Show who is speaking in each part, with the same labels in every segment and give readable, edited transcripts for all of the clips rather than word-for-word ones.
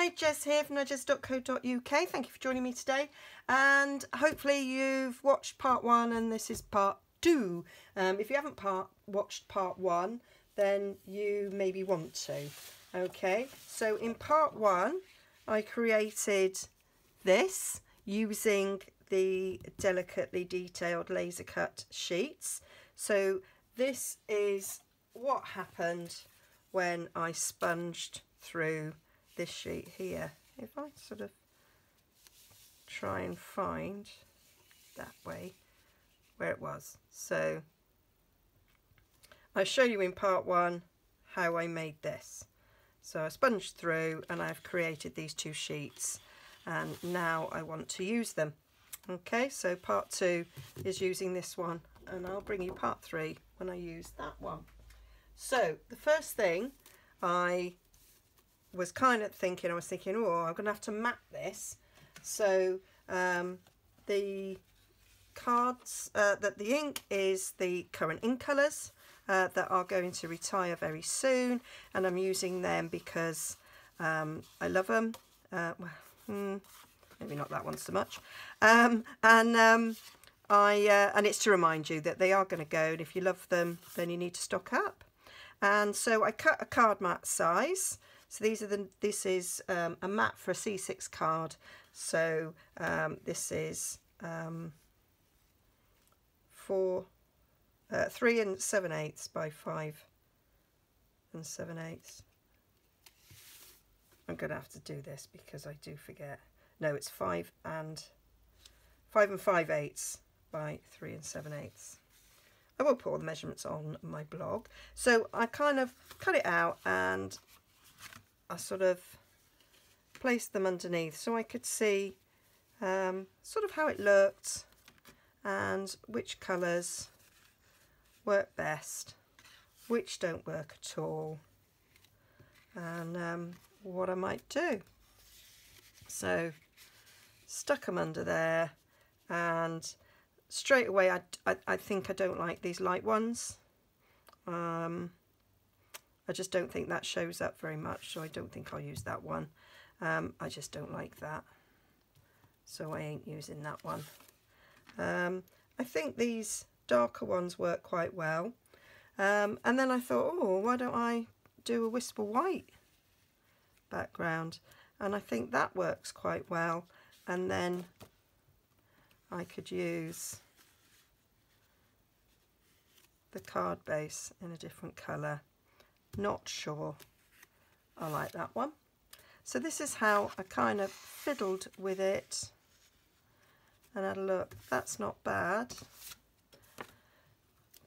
Speaker 1: Hi, Jess here from Nigezza.co.uk. Thank you for joining me today, and hopefully you've watched part one and this is part two. If you haven't watched part one, then you maybe want to. Okay, so in part one I created this using the delicately detailed laser cut sheets. So this is what happened when I sponged through this sheet here. If I sort of try and find that way where it was. So I show you in part one how I made this. So I sponged through and I've created these two sheets, and now I want to use them. Okay, so part two is using this one, and I'll bring you part three when I use that one. So the first thing I was kind of thinking, oh, I'm going to have to map this. So the cards, that the ink is the current ink colours that are going to retire very soon, and I'm using them because I love them. Maybe not that one so much. And it's to remind you that they are going to go, and if you love them, then you need to stock up. And so I cut a card mat size. So this is a mat for a C6 card. So this is 3 7/8 by 5 7/8. I'm going to have to do this because I do forget. No, it's 5 5/8 by 3 7/8. I will put all the measurements on my blog. So I kind of cut it out and I sort of placed them underneath so I could see sort of how it looked and which colours work best, which don't work at all, and what I might do. So stuck them under there, and straight away I think I don't like these light ones. I just don't think that shows up very much, so I don't think I'll use that one. I just don't like that, so I ain't using that one. I think these darker ones work quite well, and then I thought, oh, why don't I do a whisper white background, and I think that works quite well. And then I could use the card base in a different colour. Not sure I like that one. So this is how I kind of fiddled with it, and had a look. That's not bad,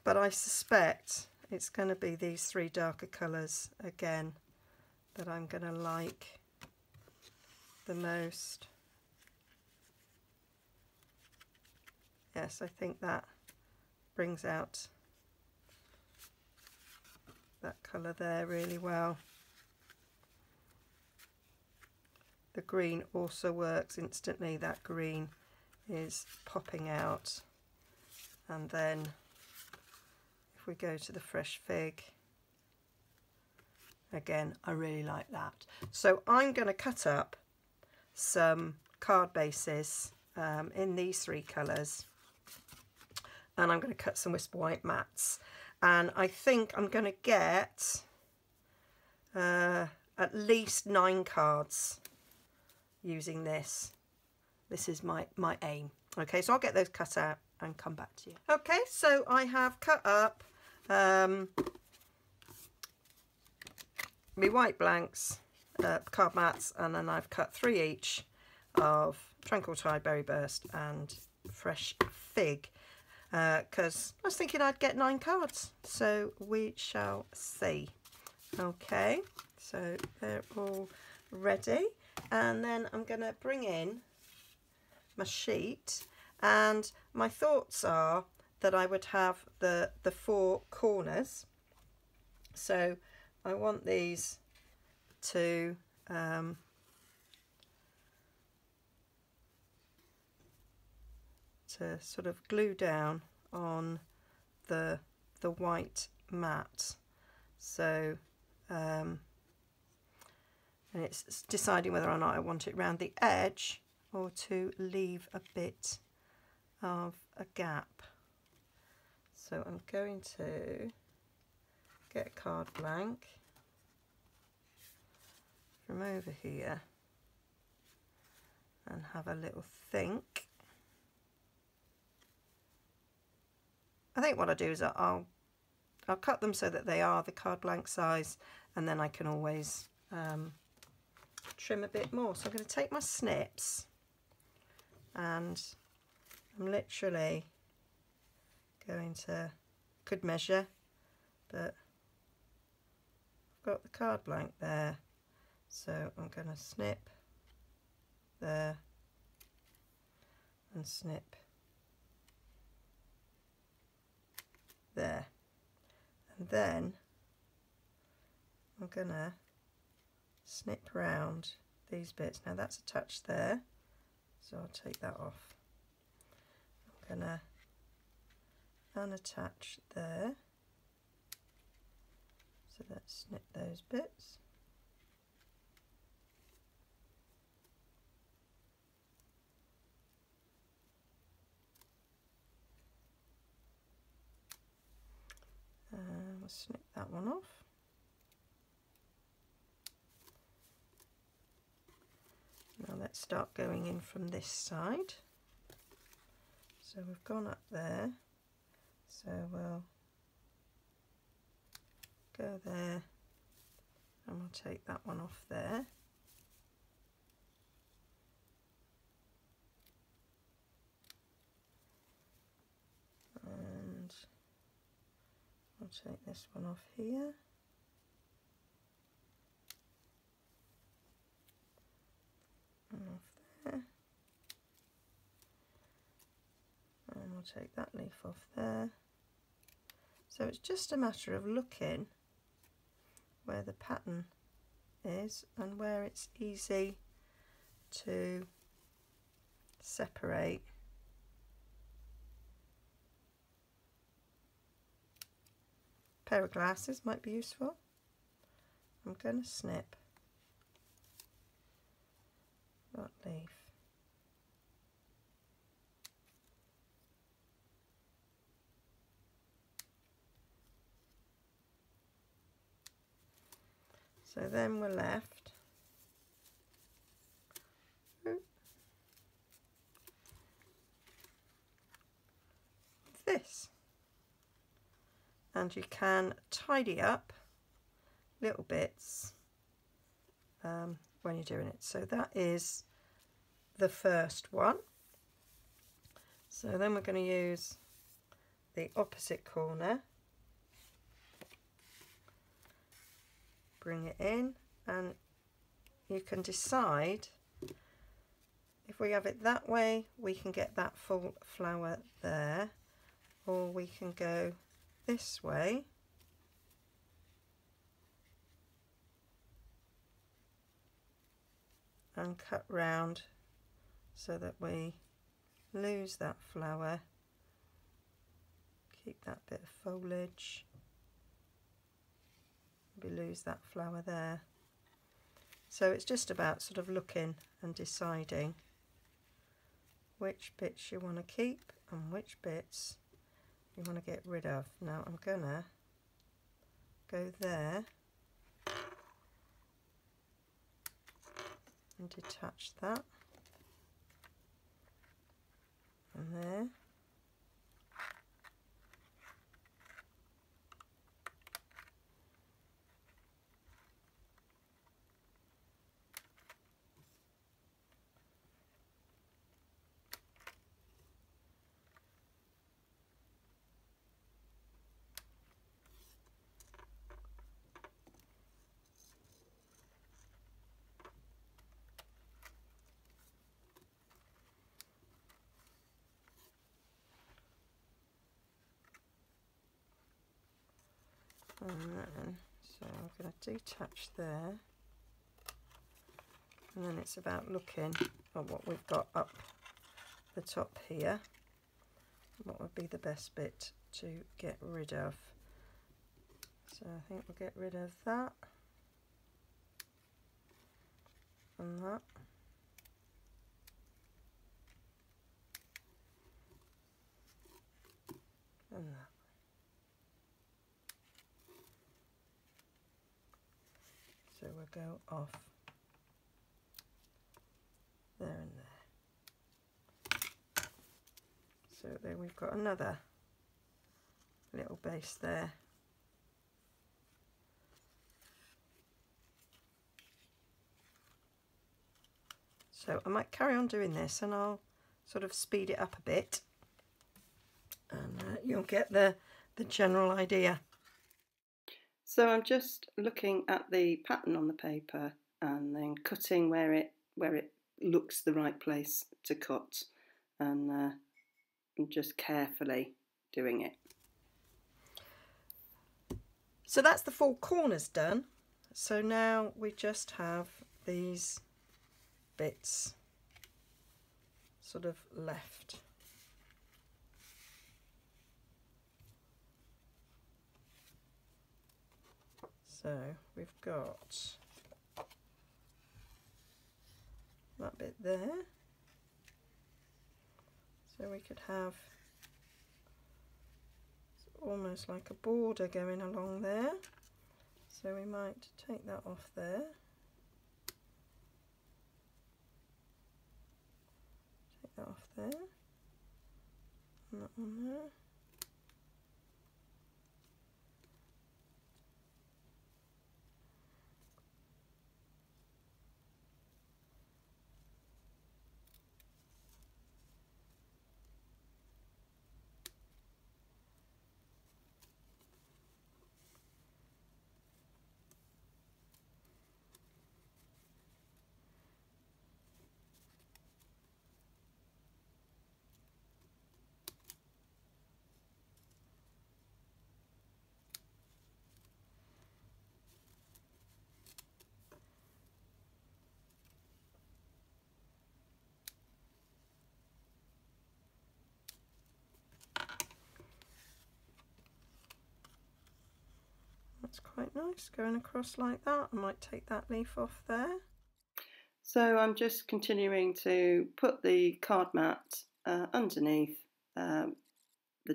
Speaker 1: but I suspect it's going to be these three darker colours again that I'm going to like the most. Yes, I think that brings out that colour there really well. The green also works instantly. That green is popping out. And then if we go to the fresh fig, again, I really like that. So I'm going to cut up some card bases in these three colours, and I'm going to cut some whisper white mats, and I think I'm going to get at least 9 cards using this. This is my aim. Okay, so I'll get those cut out and come back to you. Okay, so I have cut up my white blanks, card mats, and then I've cut 3 each of Tranquil Tide, Berry Burst and Fresh Fig, because I was thinking I'd get 9 cards, so we shall see. Okay, so they're all ready, and then I'm going to bring in my sheet, and my thoughts are that I would have the 4 corners. So I want these to sort of glue down on the white mat. So and it's deciding whether or not I want it round the edge or to leave a bit of a gap. So I'm going to get a card blank from over here and have a little think. I think what I do is I'll cut them so that they are the card blank size, and then I can always trim a bit more. So I'm going to take my snips, and I'm literally going to, could measure, but I've got the card blank there, so I'm going to snip there and snip there, and then I'm gonna snip round these bits. Now that's attached there, so I'll take that off. I'm gonna unattach there, so let's snip those bits. We'll snip that one off. Now let's start going in from this side. So we've gone up there, so we'll go there and we'll take that one off there. And I'll take this one off here. And off there. And we'll take that leaf off there. So it's just a matter of looking where the pattern is and where it's easy to separate. A pair of glasses might be useful. I'm going to snip that leaf. So then we're left with this, and you can tidy up little bits when you're doing it. So that is the first one. So then we're going to use the opposite corner, bring it in, and you can decide if we have it that way we can get that full flower there, or we can go this way and cut round so that we lose that flower, keep that bit of foliage, maybe lose that flower there. So it's just about sort of looking and deciding which bits you want to keep and which bits you want to get rid of. Now I'm gonna go there and detach that, and there. And then, so I'm going to detach there, and then it's about looking at what we've got up the top here, what would be the best bit to get rid of. So I think we'll get rid of that, and that. And that. So we'll go off there and there. So then we've got another little base there. So I might carry on doing this and I'll sort of speed it up a bit, and you'll get the general idea. So I'm just looking at the pattern on the paper and then cutting where it looks the right place to cut, and just carefully doing it. So that's the 4 corners done. So now we just have these bits sort of left. So we've got that bit there. So we could have almost like a border going along there. So we might take that off there. Take that off there. And that one there. That's quite nice, going across like that. I might take that leaf off there. So I'm just continuing to put the card mat underneath the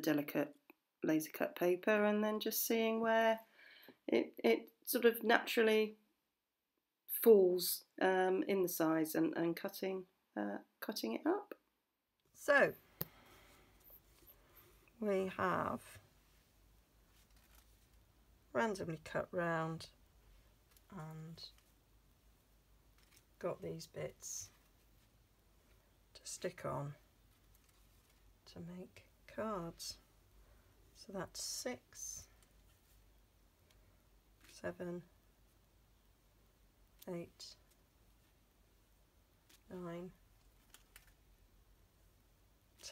Speaker 1: delicate laser cut paper, and then just seeing where it sort of naturally falls in the size, and cutting it up. So we have randomly cut round and got these bits to stick on to make cards. So that's 6, 7, 8, 9,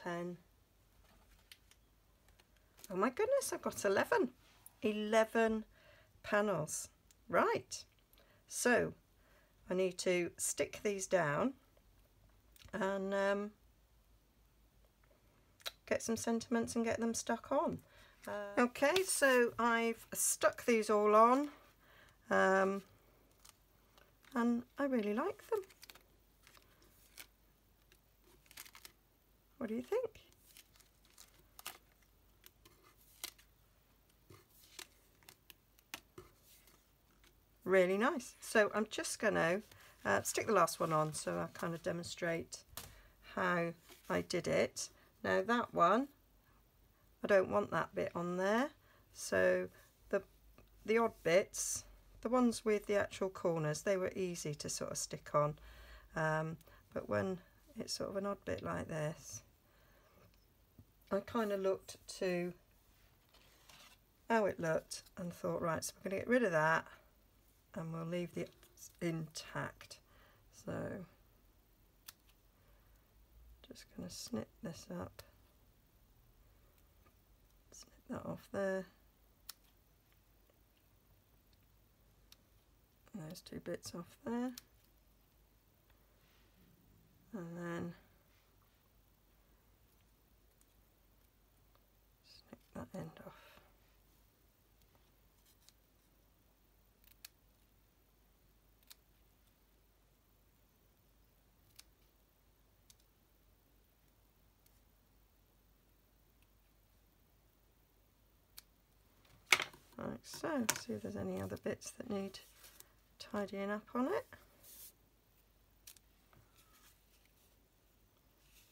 Speaker 1: 10. Oh my goodness, I've got 11 panels. Right, so I need to stick these down and get some sentiments and get them stuck on. Okay, so I've stuck these all on, and I really like them. What do you think? Really nice. So I'm just going to stick the last one on, so I kind of demonstrate how I did it. Now that one, I don't want that bit on there, so the odd bits, the ones with the actual corners, they were easy to sort of stick on, but when it's sort of an odd bit like this, I kind of looked to how it looked and thought, right, so we're going to get rid of that and we'll leave the intact. So just going to snip this up, snip that off there, and those 2 bits off there, and then snip that end off. like so. See if there's any other bits that need tidying up on it.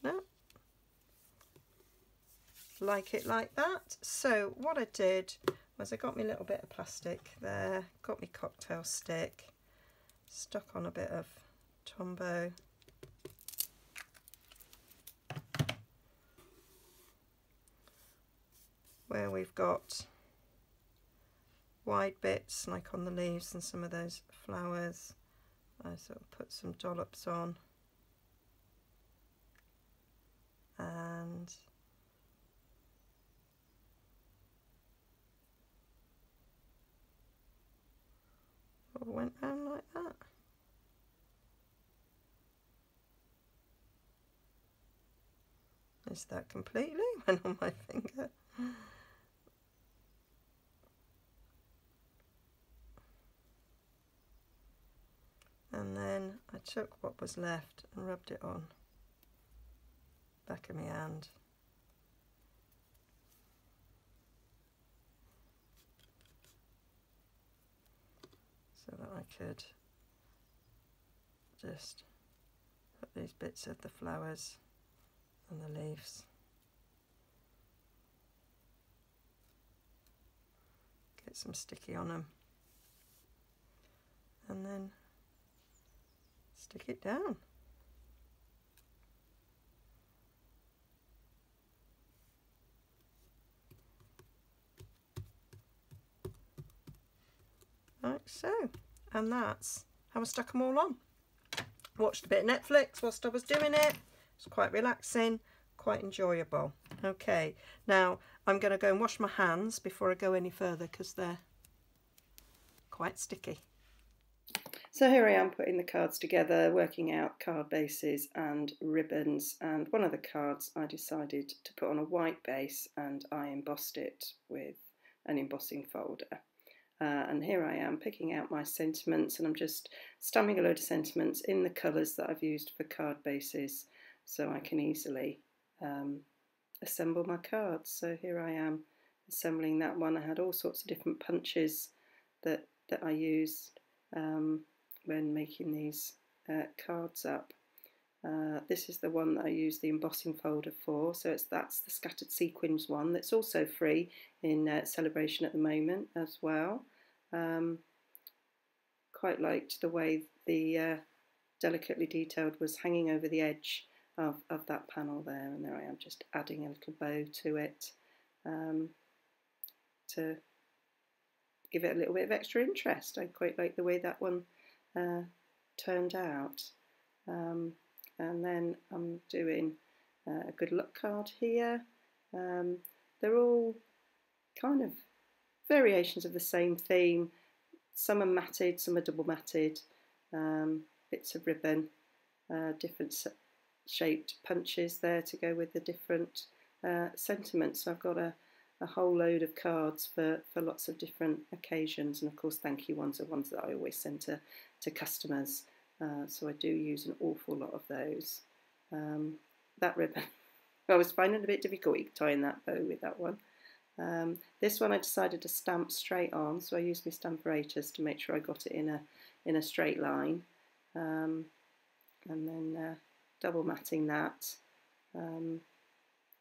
Speaker 1: No, like it like that. So what I did was I got me a little bit of plastic there, got me cocktail stick, stuck on a bit of Tombow, where we've got wide bits like on the leaves and some of those flowers. I sort of put some dollops on, and all went round like that. Is that completely went on my finger? And then I took what was left and rubbed it on back of my hand. So that I could just put these bits of the flowers and the leaves. Get some sticky on them. And then stick it down. Like so. And that's how I stuck them all on. Watched a bit of Netflix whilst I was doing it. It's quite relaxing, quite enjoyable. Okay, now I'm going to go and wash my hands before I go any further because they're quite sticky. So here I am putting the cards together, working out card bases and ribbons, and one of the cards I decided to put on a white base and I embossed it with an embossing folder. And here I am picking out my sentiments, and I'm just stamping a load of sentiments in the colours that I've used for card bases so I can easily assemble my cards. So here I am assembling that one. I had all sorts of different punches that I used when making these cards up. This is the one that I use the embossing folder for, so that's the scattered sequins one that's also free in Celebration at the moment as well. Quite liked the way the delicately detailed was hanging over the edge of that panel there, and there I am just adding a little bow to it to give it a little bit of extra interest. I quite like the way that one turned out. And then I'm doing a good luck card here. They're all kind of variations of the same theme. Some are matted, some are double matted, bits of ribbon, different shaped punches there to go with the different sentiments. So I've got a whole load of cards for lots of different occasions, and of course thank you ones are ones that I always send to customers. So I do use an awful lot of those. That ribbon, I was finding it a bit difficult tying that bow with that one. This one I decided to stamp straight on, so I used my stamparatus to make sure I got it in a straight line, and then double matting that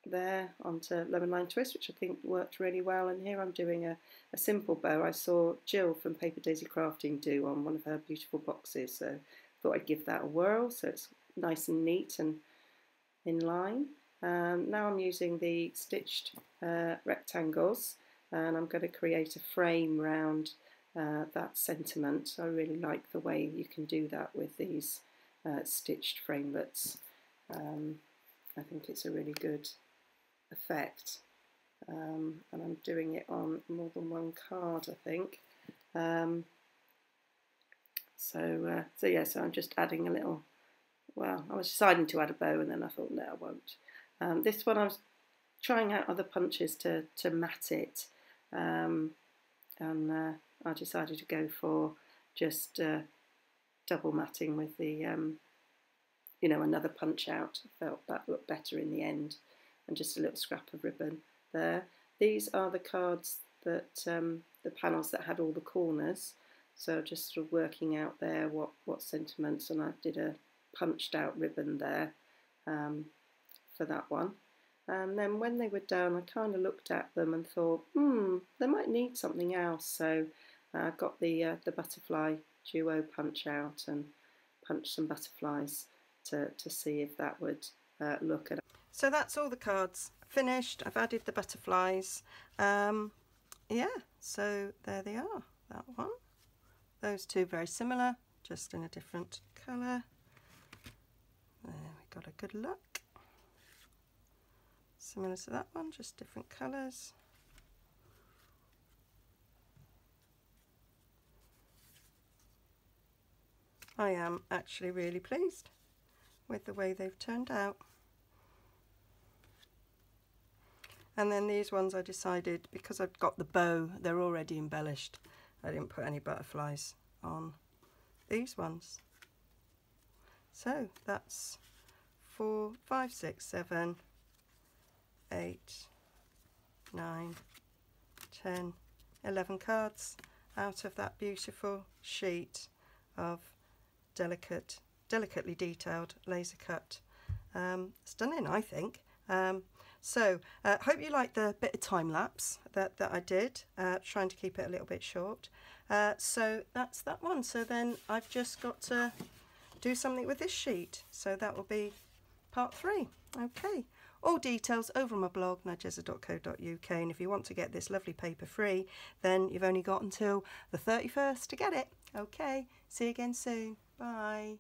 Speaker 1: there onto Lemon Lime Twist, which I think worked really well. And here I'm doing a simple bow I saw Jill from Paper Daisy Crafting do on one of her beautiful boxes, so thought I'd give that a whirl so it's nice and neat and in line. Now I'm using the stitched rectangles, and I'm going to create a frame round that sentiment. I really like the way you can do that with these stitched framelets. I think it's a really good effect, and I'm doing it on more than one card, I think. So I'm just adding a little. Well, I was deciding to add a bow, and then I thought, no, I won't. This one I was trying out other punches to mat it, and I decided to go for just double matting with the, another punch out. I felt that looked better in the end, and just a little scrap of ribbon there. These are the cards
Speaker 2: the panels that had all the corners. So just sort of working out there what sentiments, and I did a punched out ribbon there for that one. And then when they were done, I kind of looked at them and thought, they might need something else. So I got the butterfly duo punch out and punched some butterflies to see if that would look at.
Speaker 1: So that's all the cards finished. I've added the butterflies. Yeah, so there they are, that one. Those two very similar, just in a different colour. There we got a good look. Similar to that one, just different colours. I am actually really pleased with the way they've turned out. And then these ones I decided, because I've got the bow, they're already embellished. I didn't put any butterflies on these ones. So that's 4, 5, 6, 7, 8, 9, 10, 11 cards out of that beautiful sheet of delicately detailed laser cut. Stunning, I think. So hope you liked the bit of time lapse that I did, trying to keep it a little bit short. So that's that one. So then I've just got to do something with this sheet. So that will be part 3. Okay. All details over on my blog, nigezza.co.uk, and if you want to get this lovely paper free, then you've only got until the 31st to get it. Okay, see you again soon. Bye.